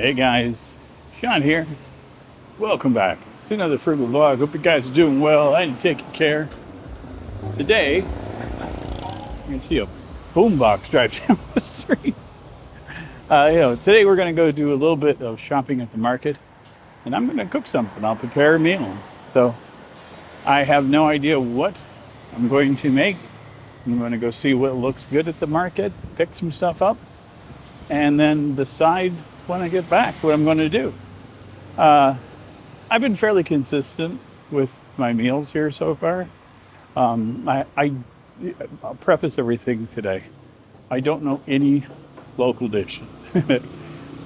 Hey guys, Sean here. Welcome back to another Frugal vlog. Hope you guys are doing well and taking care. Today, you can see a boombox drive down the street. Today we're going to go do a little bit of shopping at the market, and I'm going to cook something. I'll prepare a meal. So I have no idea what I'm going to make. I'm going to go see what looks good at the market, pick some stuff up, and then decide when I get back what I'm going to do. I've been fairly consistent with my meals here so far. I'll preface everything today. I don't know any local dish. I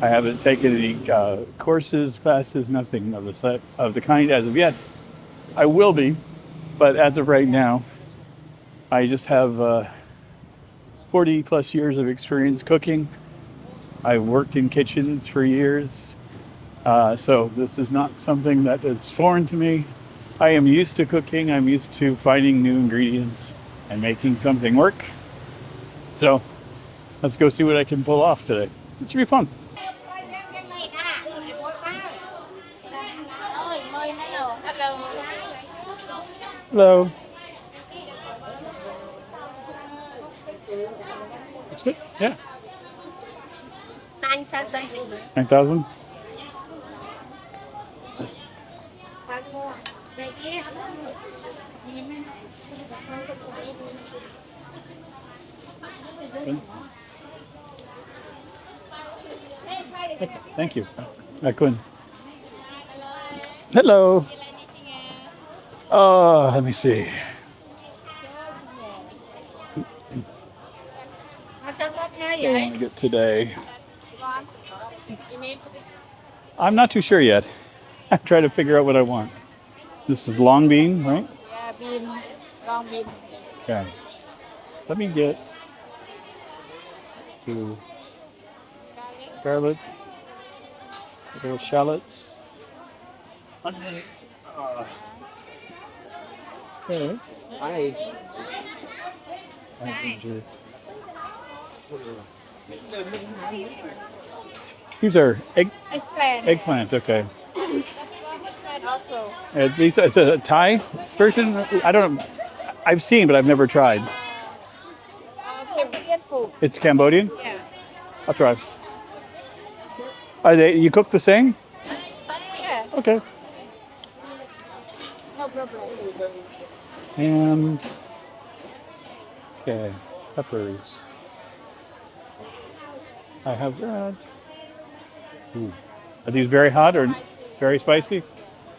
haven't taken any courses, classes, nothing of the kind as of yet. I will be, but as of right now, I just have 40 plus years of experience cooking. I've worked in kitchens for years, so this is not something that is foreign to me. I am used to cooking. I'm used to finding new ingredients and making something work. So let's go see what I can pull off today. It should be fun. Hello. It's good. Yeah. 9,000. Thank you. Quinn. Hello. Oh, let me see. What do I get today? I'm not too sure yet. I'm trying to figure out what I want. This is long bean, right? Yeah, bean, long bean. Okay. Let me get to garlic, little shallots. Okay. These are eggplant. Okay. Also. These is a Thai version. I don't know. I've seen, but I've never tried. Cambodian food. It's Cambodian. Yeah. I'll try. Are they? You cook the same? Yeah. Okay. No problem. And okay, peppers. I have that. Ooh. Are these very hot or very spicy?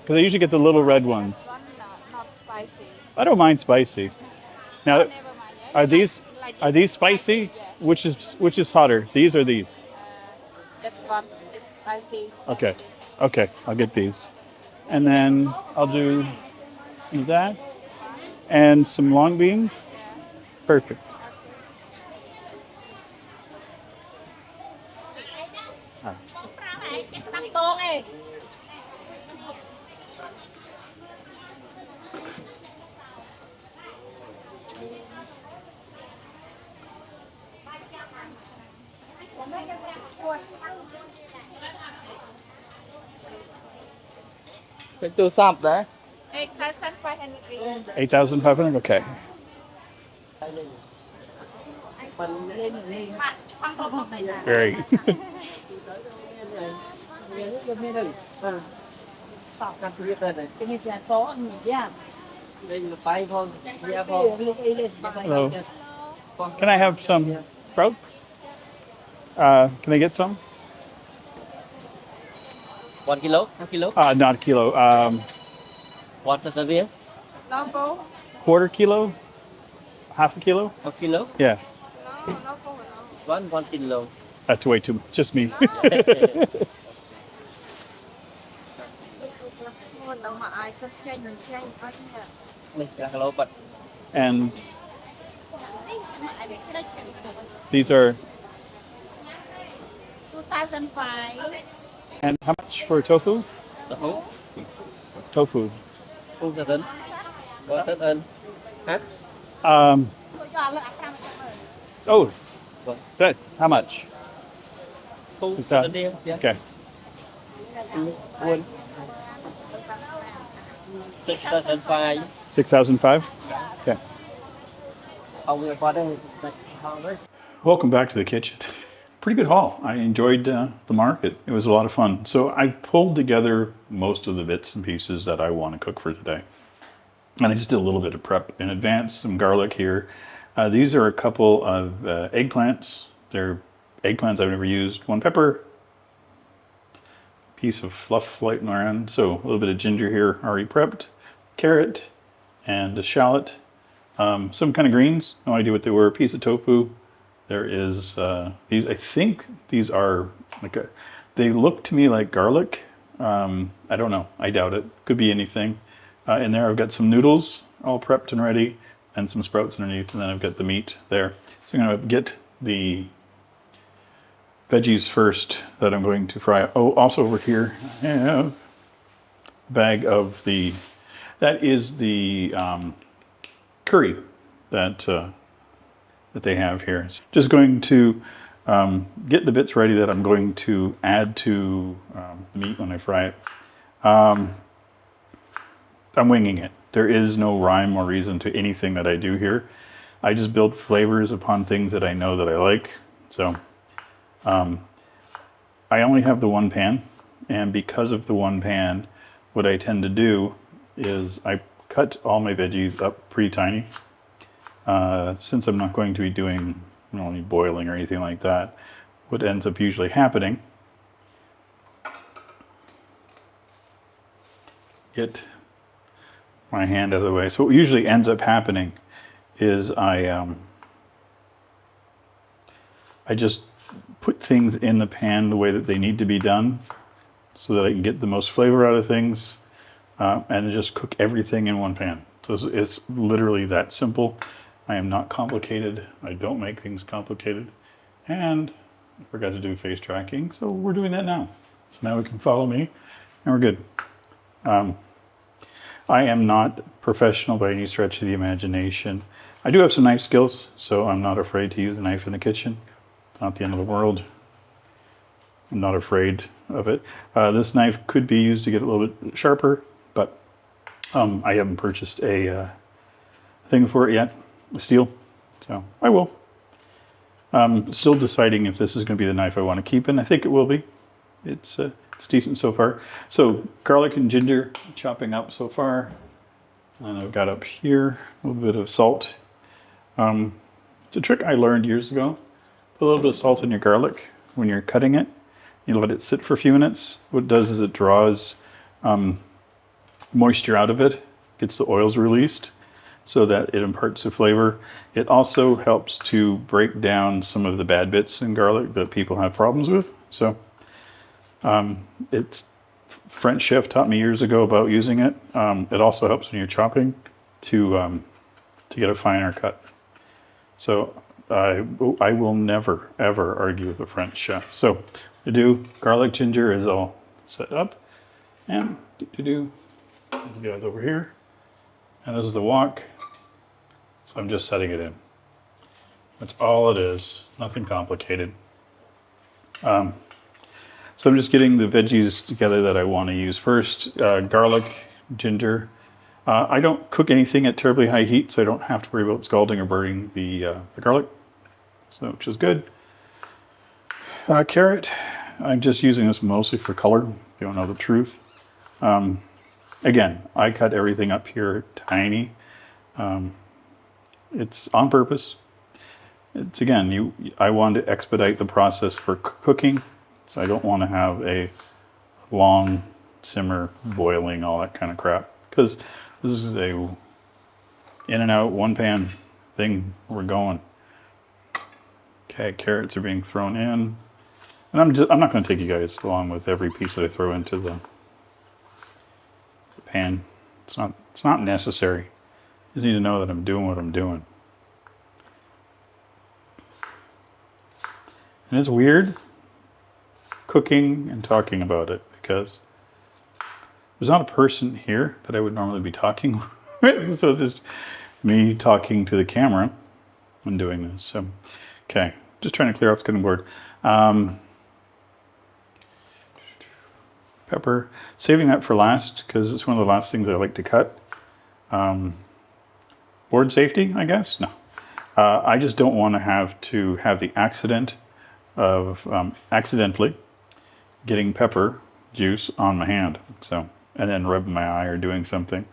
Because I usually get the little red ones. Not spicy. I don't mind spicy. Now, Never mind. are these spicy? Which is hotter? These or these? This one is spicy. Okay. Okay, I'll get these. And then I'll do that and some long bean. Perfect. Cái tôi sắp đấy. 8,500. 8,500. Okay. Great. Hello. Can I have some sprouts? Can I get some? 1 kilo, 2 kilo. Not a kilo. What is it? Local? Quarter kilo? Half a kilo? 1 kilo. Yeah. No, local. 1 kilo. That's way too much. Just me. And these are. 2,500. And how much for tofu? Tofu. Không có tính. Có tính in. Hát. Oh, that, how much? Thu Is that- tính đi. Okay. One 6,500. 6,005? Okay. Ông qua đây không đấy. Welcome back to the kitchen. Pretty good haul. I enjoyed the market. It was a lot of fun. So I pulled together most of the bits and pieces that I want to cook for today. And I just did a little bit of prep in advance, some garlic here. These are a couple of eggplants. They're eggplants I've never used. One pepper, piece of fluff floating around. So a little bit of ginger here already prepped. Carrot and a shallot. Some kind of greens, no idea what they were. A piece of tofu. There is these, I think these are they look to me like garlic. I don't know, I doubt it. Could be anything. In there I've got some noodles all prepped and ready and some sprouts underneath, and then I've got the meat there. So I'm gonna get the veggies first that I'm going to fry. Oh, also over here I have a bag of that is the curry that they have here. Just going to get the bits ready that I'm going to add to the meat when I fry it. I'm winging it. There is no rhyme or reason to anything that I do here. I just build flavors upon things that I know that I like. So I only have the one pan, and because of the one pan, what I tend to do is I cut all my veggies up pretty tiny. Since I'm not going to be doing any boiling or anything like that, what ends up usually happening, get my hand out of the way. So what usually ends up happening is I just put things in the pan the way that they need to be done so that I can get the most flavor out of things, and just cook everything in one pan. So it's literally that simple. I am not complicated. I don't make things complicated. And I forgot to do face tracking, so we're doing that now. So now we can follow me and we're good. I am not professional by any stretch of the imagination. I do have some knife skills, so I'm not afraid to use a knife in the kitchen. It's not the end of the world. I'm not afraid of it. This knife could be used to get a little bit sharper, but I haven't purchased a thing for it yet, a steel, so I will. Still deciding if this is going to be the knife I want to keep, and I think it will be. It's decent so far. So garlic and ginger chopping up so far, and I've got up here a little bit of salt. It's a trick I learned years ago. Put a little bit of salt in your garlic when you're cutting it. You let it sit for a few minutes. What it does is it draws moisture out of it, gets the oils released so that it imparts the flavor. It also helps to break down some of the bad bits in garlic that people have problems with. So it's French chef taught me years ago about using it. It also helps when you're chopping to get a finer cut. So I will never ever argue with a French chef. So to do garlic ginger is all set up, and you guys over here, and this is the wok. So I'm just setting it in. That's all it is. Nothing complicated. So I'm just getting the veggies together that I want to use first. Garlic, ginger. I don't cook anything at terribly high heat, so I don't have to worry about scalding or burning the garlic, so which is good. Carrot. I'm just using this mostly for color, if you don't know the truth. Again, I cut everything up here tiny. It's on purpose. It's again, I want to expedite the process for cooking, so I don't want to have a long simmer, boiling, all that kind of crap, because this is a in and out, one pan thing. We're going. Okay, carrots are being thrown in, and I'm not going to take you guys along with every piece that I throw into the pan. It's not necessary. You just need to know that I'm doing what I'm doing. And it's weird cooking and talking about it because there's not a person here that I would normally be talking with. So it's just me talking to the camera and doing this. So, okay, just trying to clear off the cutting board. pepper. Saving that for last because it's one of the last things I like to cut. Board safety, I guess? No. I just don't want to have the accident of accidentally getting pepper juice on my hand. So, and then rubbing my eye or doing something.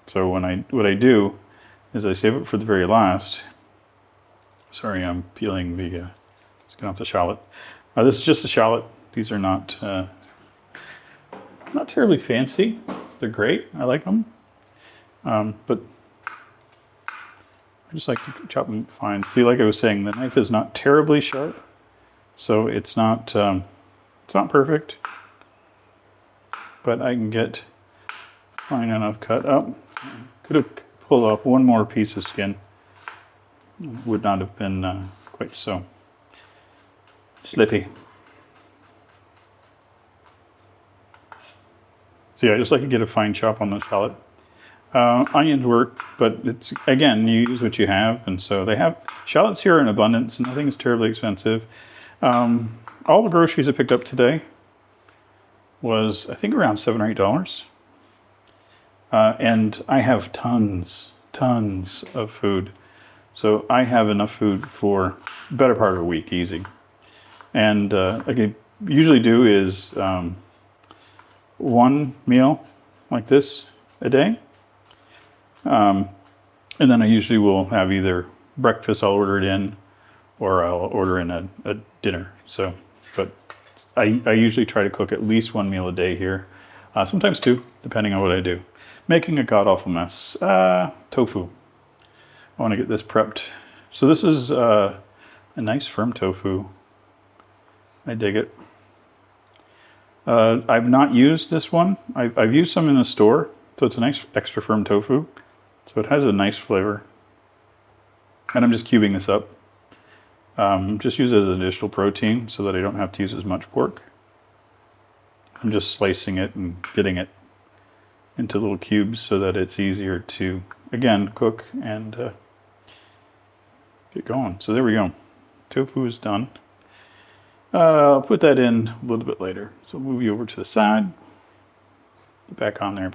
So what I do is I save it for the very last. Sorry, I'm peeling the, let's get off the shallot. This is just a shallot. These are not terribly fancy. They're great. I like them. But I just like to chop them fine. See, like I was saying, the knife is not terribly sharp, so it's not perfect, but I can get fine enough cut up. Could have pulled off one more piece of skin. Would not have been quite so slippy. So yeah, I just like to get a fine chop on the shallot. Onions work, but it's, again, you use what you have, and so they have shallots here in abundance, and nothing is terribly expensive. All the groceries I picked up today was, I think, around $7 or $8. And I have tons of food. So I have enough food for the better part of a week, easy. And like I usually do is one meal like this a day. And then I usually will have either breakfast, I'll order it in, or I'll order in a dinner. So, but I usually try to cook at least one meal a day here. Sometimes two, depending on what I do. Making a god-awful mess. Tofu. I want to get this prepped. So this is a nice firm tofu. I dig it. I've not used this one. I've used some in the store, so it's a nice extra firm tofu. So it has a nice flavor. And I'm just cubing this up. Just use it as additional protein so that I don't have to use as much pork. I'm just slicing it and getting it into little cubes so that it's easier to, again, cook and get going. So there we go. Tofu is done. I'll put that in a little bit later. So I'll move you over to the side. Get back on there.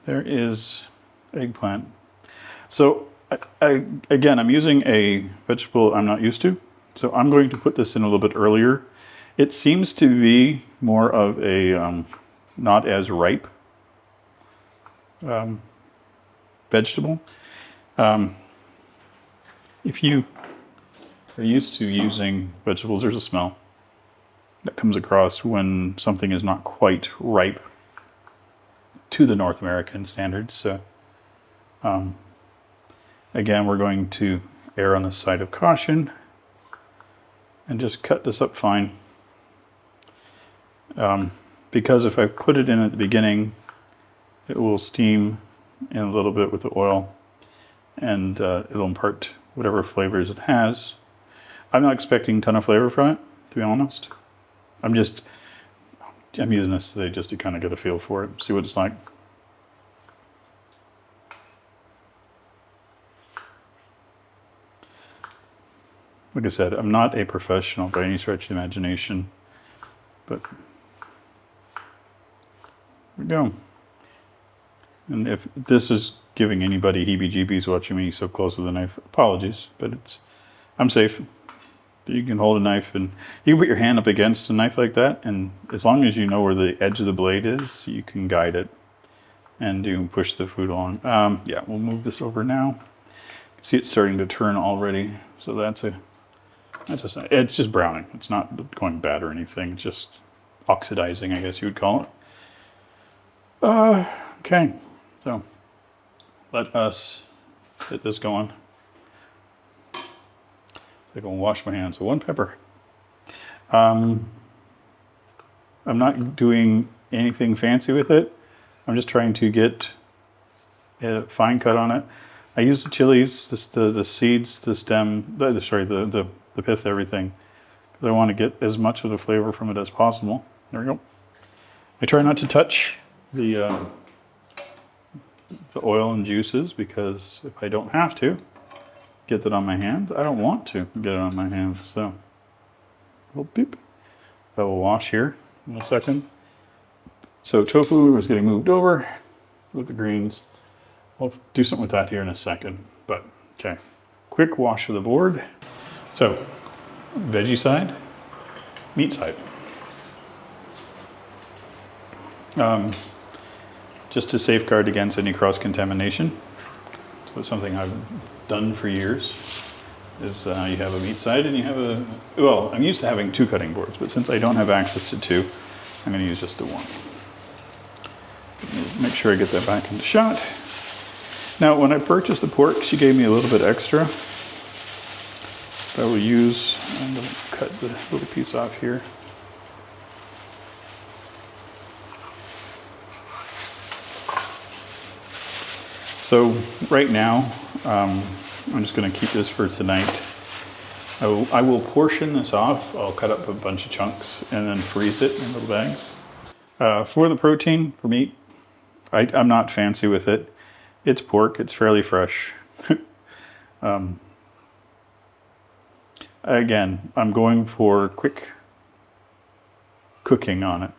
There is eggplant. So again, I'm using a vegetable I'm not used to. So I'm going to put this in a little bit earlier. It seems to be more of a not as ripe vegetable. If you are used to using vegetables, there's a smell that comes across when something is not quite ripe to the North American standards. So again, we're going to err on the side of caution and just cut this up fine. Because if I put it in at the beginning, it will steam in a little bit with the oil, and it'll impart whatever flavors it has. I'm not expecting a ton of flavor from it, to be honest. I'm using this today just to kind of get a feel for it, see what it's like. Like I said, I'm not a professional by any stretch of the imagination, but there we go. And if this is giving anybody heebie-jeebies watching me so close with a knife, apologies, but I'm safe. You can hold a knife and you can put your hand up against a knife like that, and as long as you know where the edge of the blade is, you can guide it and you can push the food along. Yeah, we'll move this over now. See, it's starting to turn already, so it's just browning. It's not going bad or anything. It's just oxidizing, I guess you would call it. Okay, so let us get this going. I'm going to wash my hands. So one pepper. I'm not doing anything fancy with it. I'm just trying to get a fine cut on it. I use the chilies, the seeds, the stem, the pith, everything. I want to get as much of the flavor from it as possible. There we go. I try not to touch the oil and juices, because if I don't have to get that on my hands, I don't want to get it on my hands. So, little beep. I will wash here in a second. So tofu is getting moved over with the greens. I'll do something with that here in a second, but okay. Quick wash of the board. So, veggie side, meat side. Just to safeguard against any cross-contamination. So it's something I've done for years. Is you have a meat side and you have a, well, I'm used to having 2 cutting boards, but since I don't have access to 2, I'm going to use just the 1. Make sure I get that back into shot. Now, when I purchased the pork, she gave me a little bit extra. I will use, I'm going to cut the little piece off here. So right now, I'm just going to keep this for tonight. I will portion this off. I'll cut up a bunch of chunks and then freeze it in little bags. For the protein, for meat, I'm not fancy with it. It's pork, it's fairly fresh. Again, I'm going for quick cooking on it.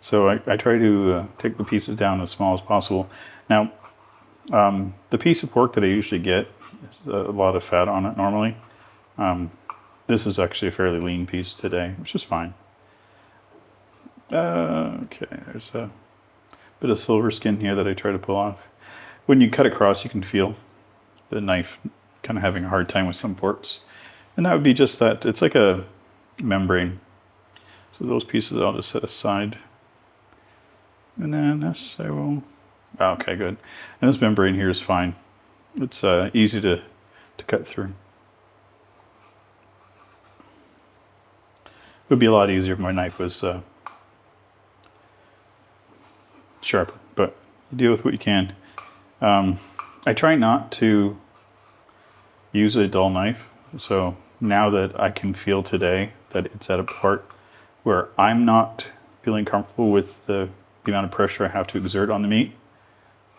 So I try to take the pieces down as small as possible. Now, the piece of pork that I usually get is a lot of fat on it normally. This is actually a fairly lean piece today, which is fine. Okay, there's a bit of silver skin here that I try to pull off. When you cut across, you can feel the knife kind of having a hard time with some parts. And that would be just that. It's like a membrane. So those pieces I'll just set aside. And then this I will... Okay, good. And this membrane here is fine. It's easy to cut through. It would be a lot easier if my knife was sharper, but you deal with what you can. I try not to use a dull knife. So now that I can feel today that it's at a part where I'm not feeling comfortable with the amount of pressure I have to exert on the meat.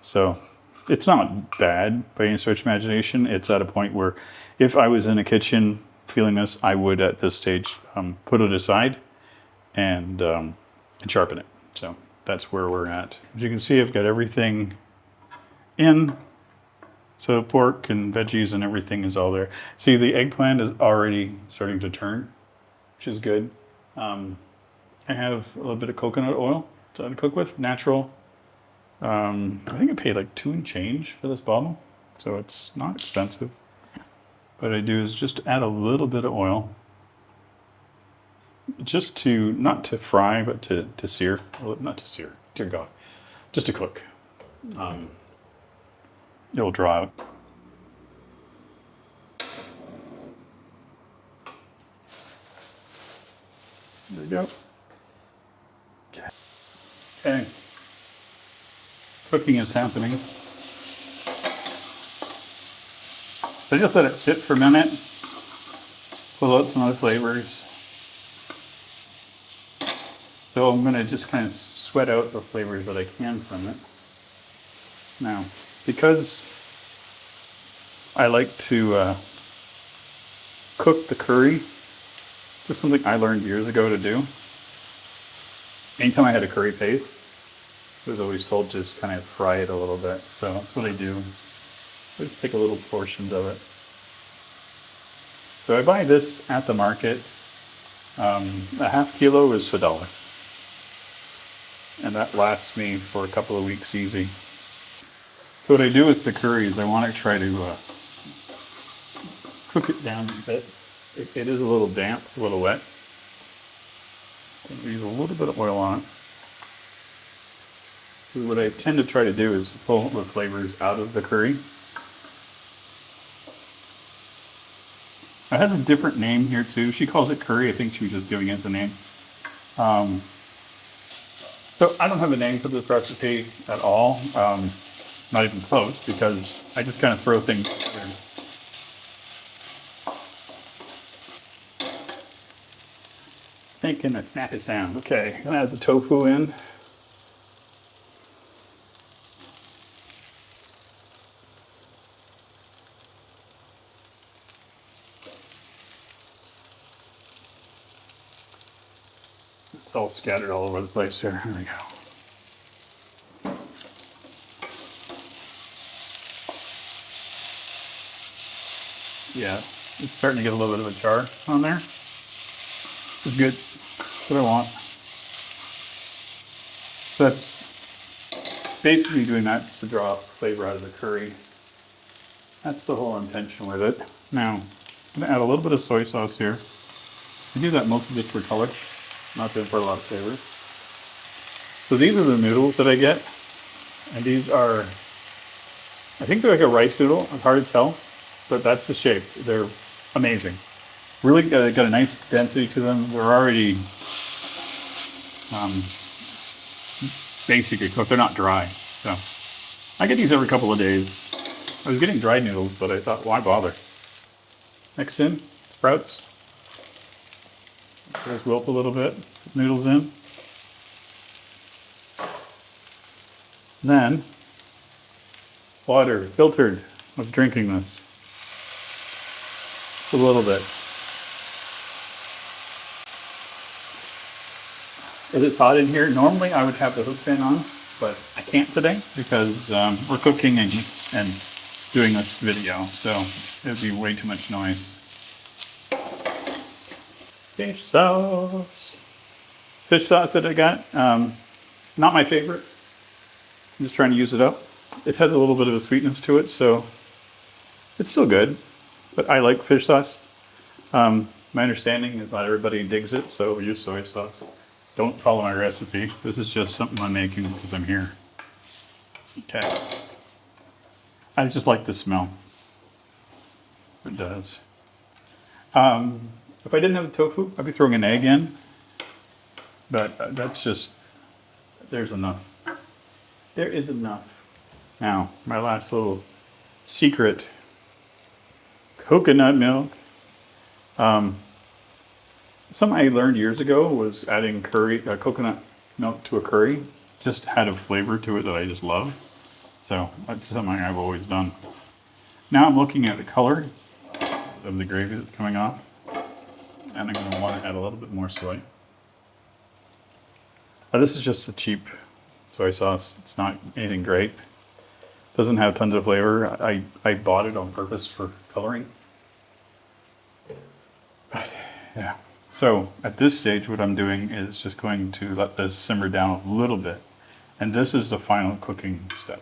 So it's not bad by any stretch of imagination. It's at a point where if I was in a kitchen feeling this, I would at this stage put it aside and sharpen it. So that's where we're at. As you can see, I've got everything in. So pork and veggies and everything is all there. See, the eggplant is already starting to turn, which is good. I have a little bit of coconut oil to cook with, natural. I think I paid like $2 and change for this bottle, so it's not expensive. What I do is just add a little bit of oil, just to, not to fry, but to sear. Well, not to sear, dear God, just to cook. It'll draw out. There we go. Okay. Okay. Cooking is happening. So just let it sit for a minute. Pull out some of the flavors. So I'm going to just kind of sweat out the flavors that I can from it. Now, because I like to cook the curry, it's just something I learned years ago to do. Anytime I had a curry paste, I was always told to just kind of fry it a little bit. So that's what I do. I just take a little portions of it. So I buy this at the market. A half kilo is $1. And that lasts me for a couple of weeks easy. So what I do with the curry is I want to try to cook it down a bit. It is a little damp, a little wet. Use a little bit of oil on it. So what I tend to try to do is pull the flavors out of the curry. It has a different name here too. She calls it curry. I think she was just giving it the name. So I don't have a name for this recipe at all. Not even close, because I just kind of throw things together. Making a snappy sound. Okay, gonna add the tofu in. It's all scattered all over the place here. There we go. Yeah, it's starting to get a little bit of a char on there. It's good. That's what I want. So that's basically doing that just to draw flavor out of the curry. That's the whole intention with it. Now, I'm gonna add a little bit of soy sauce here. I do that mostly just for color, not good for a lot of flavor. So these are the noodles that I get, and these are, I think they're like a rice noodle. It's hard to tell, but that's the shape. They're amazing. Really got a nice density to them. They're already basically cooked. They're not dry. So I get these every couple of days. I was getting dried noodles, but I thought, why bother? Mix in sprouts. Just wilt a little bit. Noodles in. Then water, filtered. I was drinking this. A little bit. It's hot in here. Normally I would have the hook fan on, but I can't today because we're cooking and doing this video, so it would be way too much noise. Fish sauce. Fish sauce that I got. Not my favorite. I'm just trying to use it up. It has a little bit of a sweetness to it, so it's still good. But I like fish sauce. My understanding is not everybody digs it, so use soy sauce. Don't follow my recipe. This is just something I'm making because I'm here. Okay. I just like the smell. It does. If I didn't have the tofu, I'd be throwing an egg in. But that's just, there's enough. There is enough. Now, my last little secret. Coconut milk. Something I learned years ago was adding coconut milk to a curry. Just had a flavor to it that I just love. So that's something I've always done. Now I'm looking at the color of the gravy that's coming off. And I'm going to want to add a little bit more soy. This is just a cheap soy sauce. It's not anything great. Doesn't have tons of flavor. I bought it on purpose for coloring. But yeah. So at this stage, what I'm doing is just going to let this simmer down a little bit. And this is the final cooking step.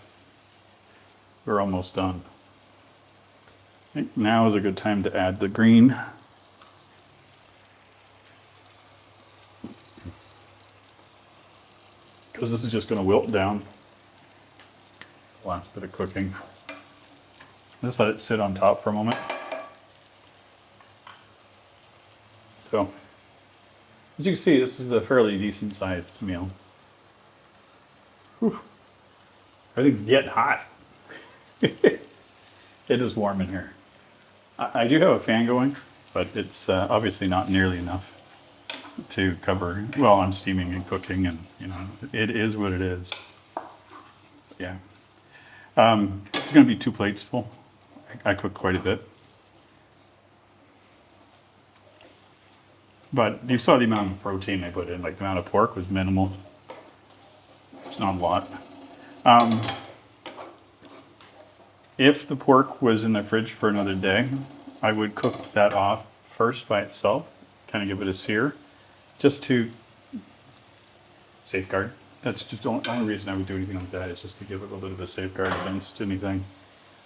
We're almost done. I think now is a good time to add the green. Because this is just going to wilt down. Last bit of cooking. Just let it sit on top for a moment. So, as you can see, this is a fairly decent sized meal. Whew. Everything's getting hot. It is warm in here. I do have a fan going, but it's obviously not nearly enough to cover. Well, I'm steaming and cooking, and you know, it is what it is. Yeah. It's going to be 2 plates full. I cook quite a bit. But you saw the amount of protein I put in, like the amount of pork was minimal. It's not a lot. If the pork was in the fridge for another day, I would cook that off first by itself, kind of give it a sear, just to safeguard. That's just the only reason I would do anything like that, is just to give it a little bit of a safeguard against anything.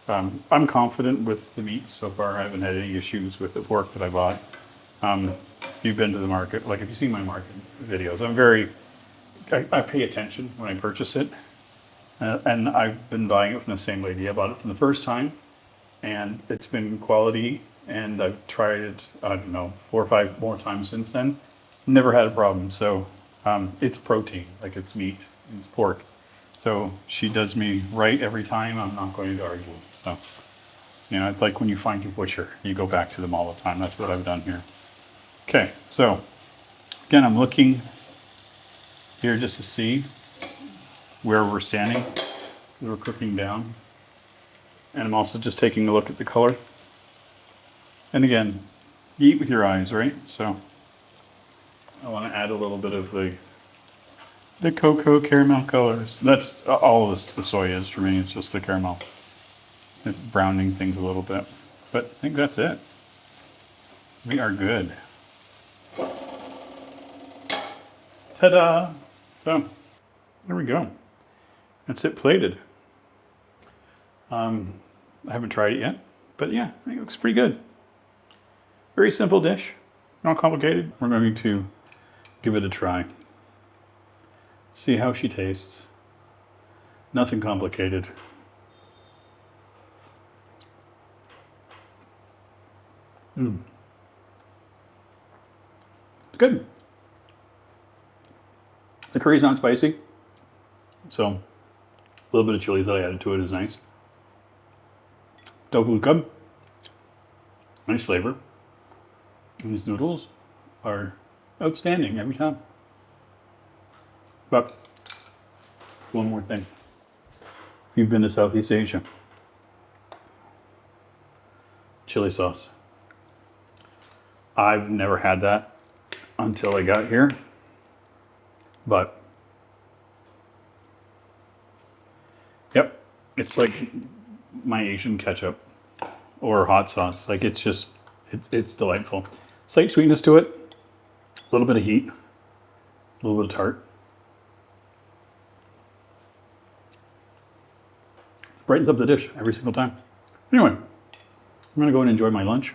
I'm confident with the meat so far. I haven't had any issues with the pork that I bought. If you've been to the market, like if you've seen my market videos, I pay attention when I purchase it. And I've been buying it from the same lady. I bought it from the first time, and it's been quality, and I've tried it, I don't know, 4 or 5 more times since then. Never had a problem. So it's protein, like it's meat, it's pork. So she does me right every time. I'm not going to argue. So, you know, it's like when you find your butcher, you go back to them all the time. That's what I've done here. Okay, so again, I'm looking here just to see where we're standing. We're cooking down. And I'm also just taking a look at the color. And again, you eat with your eyes, right? So I want to add a little bit of the cocoa caramel colors. That's all this, the soy is for me. It's just the caramel. It's browning things a little bit. But I think that's it. We are good. Ta-da! So, there we go. That's it plated. I haven't tried it yet, but yeah, I think it looks pretty good. Very simple dish, not complicated. We're going to give it a try. See how she tastes. Nothing complicated. It's good. The curry's not spicy, so a little bit of chilies that I added to it is nice. Tofu good. Nice flavor. And these noodles are outstanding every time. But one more thing. If you've been to Southeast Asia, chili sauce. I've never had that until I got here, but yep, it's like my Asian ketchup or hot sauce. Like it's just, it's delightful. Slight sweetness to it, a little bit of heat, a little bit of tart. Brightens up the dish every single time. Anyway, I'm gonna go and enjoy my lunch.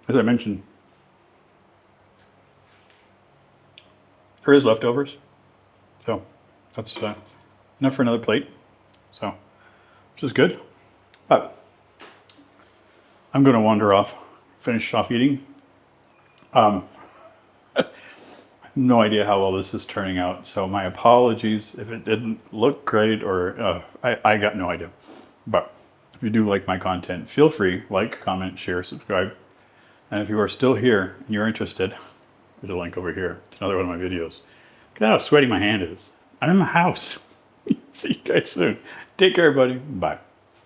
As I mentioned, there is leftovers, so that's enough for another plate. So, which is good. But I'm going to wander off, finish off eating. No idea how well this is turning out, so my apologies if it didn't look great or I got no idea. But if you do like my content, feel free, like, comment, share, subscribe. And if you are still here and you're interested, there's a link over here to another one of my videos. Look at how sweaty my hand is. I'm in my house. See you guys soon. Take care, everybody. Bye.